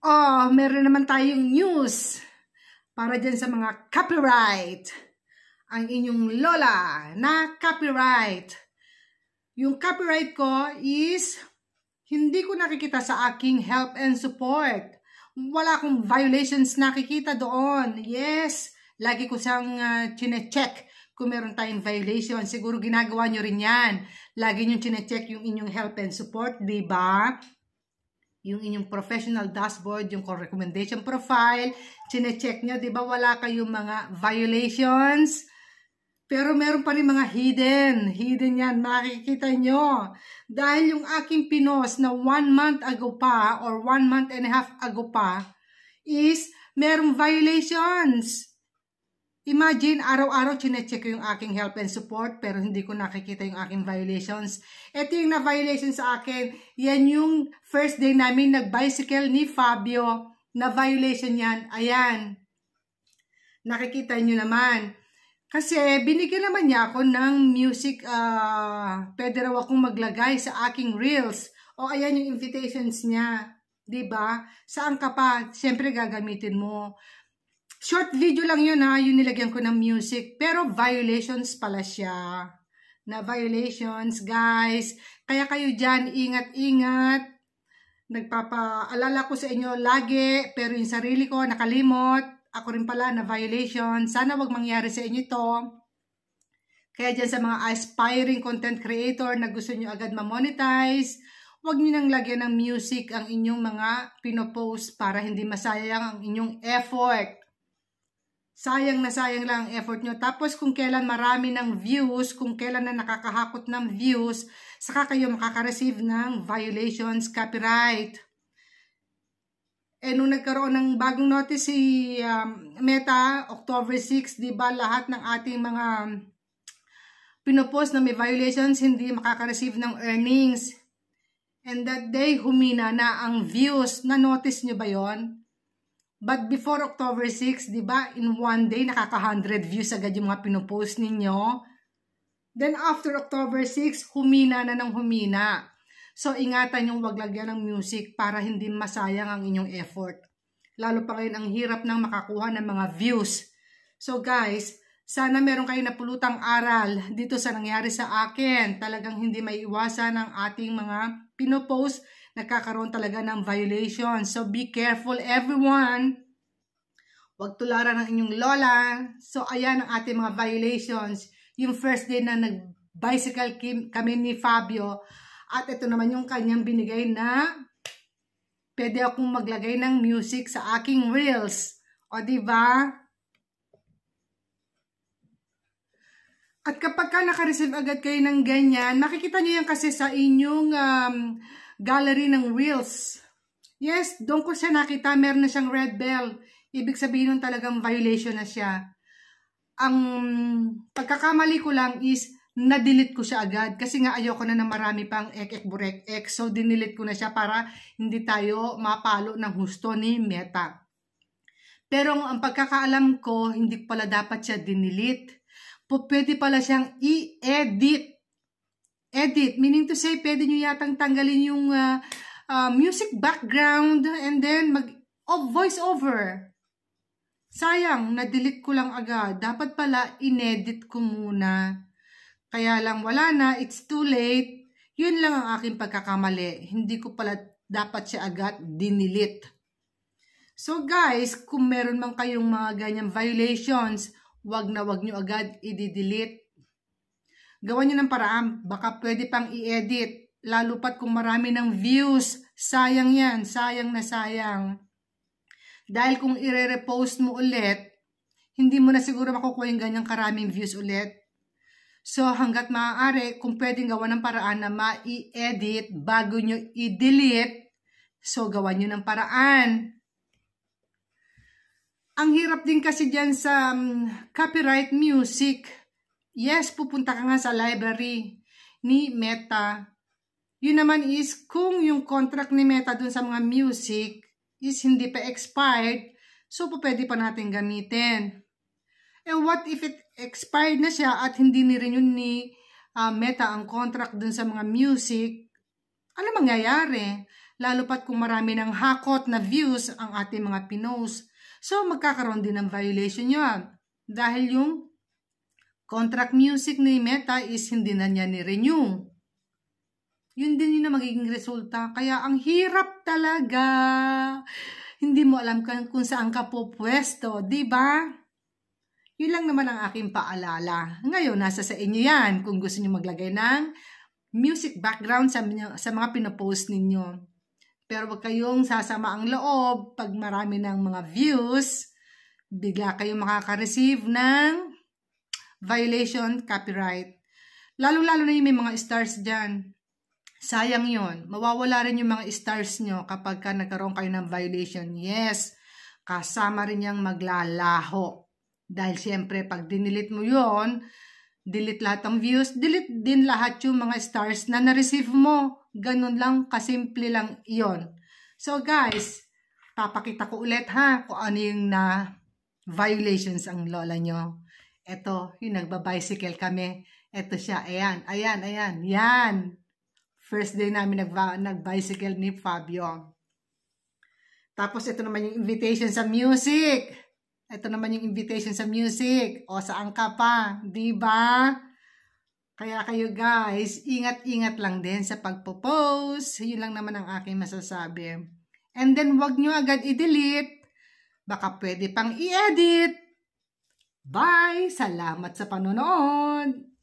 Oh, meron naman tayong news para dyan sa mga copyright. Ang inyong lola na copyright. Yung copyright ko is hindi ko nakikita sa aking help and support. Wala akong violations nakikita doon. Yes, lagi ko siyang chine-check kung meron tayong violation. Siguro ginagawa nyo rin yan. Lagi nyo chine-check yung inyong help and support, diba? Yung inyong professional dashboard, yung recommendation profile, chine-check nyo, di ba wala kayong mga violations? Pero meron pa rin mga hidden yan, makikita nyo. Dahil yung aking pinost na 1 month ago pa, or 1 month and a half ago pa, is merong violations. Imagine, araw-araw chine-check ko yung aking help and support pero hindi ko nakikita yung aking violations. Ito yung na-violation sa akin. Yan yung first day namin nag-bicycle ni Fabio. Na-violation yan. Ayan. Nakikita nyo naman. Kasi binigyan naman niya ako ng music. Pwede raw akong maglagay sa aking reels. O ayan yung invitations niya. Diba? Saan ka pa? Siyempre gagamitin mo. Short video lang yun ha, yung nilagyan ko ng music. Pero violations pala siya. Na violations, guys. Kaya kayo dyan, ingat-ingat. Nagpapaalala ko sa inyo lagi, pero yung sarili ko nakalimot. Ako rin pala na violation. Sana wag mangyari sa inyo to. Kaya dyan sa mga aspiring content creator na gusto nyo agad ma-monetize, wag nyo nang lagyan ng music ang inyong mga pinopost para hindi masayang ang inyong effort. Sayang na sayang lang ang effort nyo. Tapos kung kailan marami ng views, kung kailan na nakakahakot ng views, saka kayo makaka-receive ng violations, copyright. Nung nagkaroon ng bagong notice si Meta, October 6, di ba lahat ng ating mga pinopost na may violations, hindi makaka-receive ng earnings. And that day, humina na ang views. Na-notice nyo ba yon? But before October 6, di ba, in one day, nakaka-100 views agad yung mga pinopost ninyo. Then after October 6, humina na ng humina. So, ingatan yung wag lagyan ng music para hindi masayang ang inyong effort. Lalo pa ngayon, ang hirap ng makakuha ng mga views. So guys, sana meron kayong napulutang aral dito sa nangyari sa akin. Talagang hindi maiiwasan ang ating mga pinopost. Nagkakaroon talaga ng violation. So, be careful everyone. Huwag tularan ng inyong lola. So, ayan ang ating mga violations. Yung first day na nag-bicycle kami ni Fabio. At ito naman yung kanyang binigay na pwede akong maglagay ng music sa aking reels. O, diba? At kapag ka naka-receive agad kayo ng ganyan, makikita nyo yan kasi sa inyong gallery ng reels. Yes, doon ko siya nakita, meron na siyang red bell. Ibig sabihin nun talagang violation na siya. Ang pagkakamali ko lang is, na-delete ko siya agad. Kasi nga ayoko na marami pang ek-ek-burek-ek. So, dinelete ko na siya para hindi tayo mapalo ng husto ni Meta. Pero ang pagkakaalam ko, hindi pala dapat siya dinelete. Pwede pala siyang i-edit. Edit, meaning to say, pwede nyo yatang tanggalin yung music background and then voice over. Sayang, na-delete ko lang agad. Dapat pala, inedit ko muna. Kaya lang, wala na, it's too late. Yun lang ang aking pagkakamali. Hindi ko pala dapat siya agad dinilit. So guys, kung meron man kayong mga ganyang violations, wag na wag nyo agad i-delete. Gawan nyo ng paraan, baka pwede pang i-edit. Lalo pat kung marami ng views. Sayang yan, sayang na sayang. Dahil kung i-repost mo ulit, hindi mo na siguro makukuha yung ganyang karaming views ulit. So hanggat maaari, kung pwedeng gawan ng paraan na ma-i-edit bago nyo i-delete, so gawan nyo ng paraan. Ang hirap din kasi dyan sa copyright music. Yes, pupunta ka nga sa library ni Meta. Yun naman is kung yung contract ni Meta dun sa mga music is hindi pa expired, so pwede pa natin gamitin. And what if it expired na siya at hindi ni-renew ni Meta ang contract dun sa mga music? Ano mangyayari? Lalo pat kung marami ng hakot na views ang ating mga pinost. So, magkakaroon din ng violation yan. Dahil yung contract music ni Meta is hindi na niya ni-renew. Yun din yung magiging resulta. Kaya ang hirap talaga. Hindi mo alam kung saan ka po pwesto, di ba? Yun lang naman ang aking paalala. Ngayon, nasa sa inyo yan kung gusto niyo maglagay ng music background sa mga pinopost ninyo. Pero wag kayong sasama ang loob pag marami ng mga views, bigla kayong makaka-receive ng violation copyright. Lalo-lalo na yung may mga stars dyan. Sayang yon. Mawawala rin yung mga stars nyo kapag nagkaroon kayo ng violation. Yes, kasama rin yung maglalaho. Dahil siyempre, pag dinilit mo yon, delete lahat ng views, delete din lahat yung mga stars na na-receive mo. Ganun lang, kasimple lang yon. So guys, papakita ko ulit ha, kung ano yung violations ang lola nyo. Ito, yung nagba-bicycle kami. Ito siya, ayan. Yan. First day namin nag-bicycle ni Fabio. Tapos ito naman yung invitation sa music. O, saan ka pa? Diba? Kaya kayo guys, ingat-ingat lang din sa pagpo-post. Yun lang naman ang aking masasabi. And then, wag nyo agad i-delete. Baka pwede pang i-edit. Bye! Salamat sa panonood!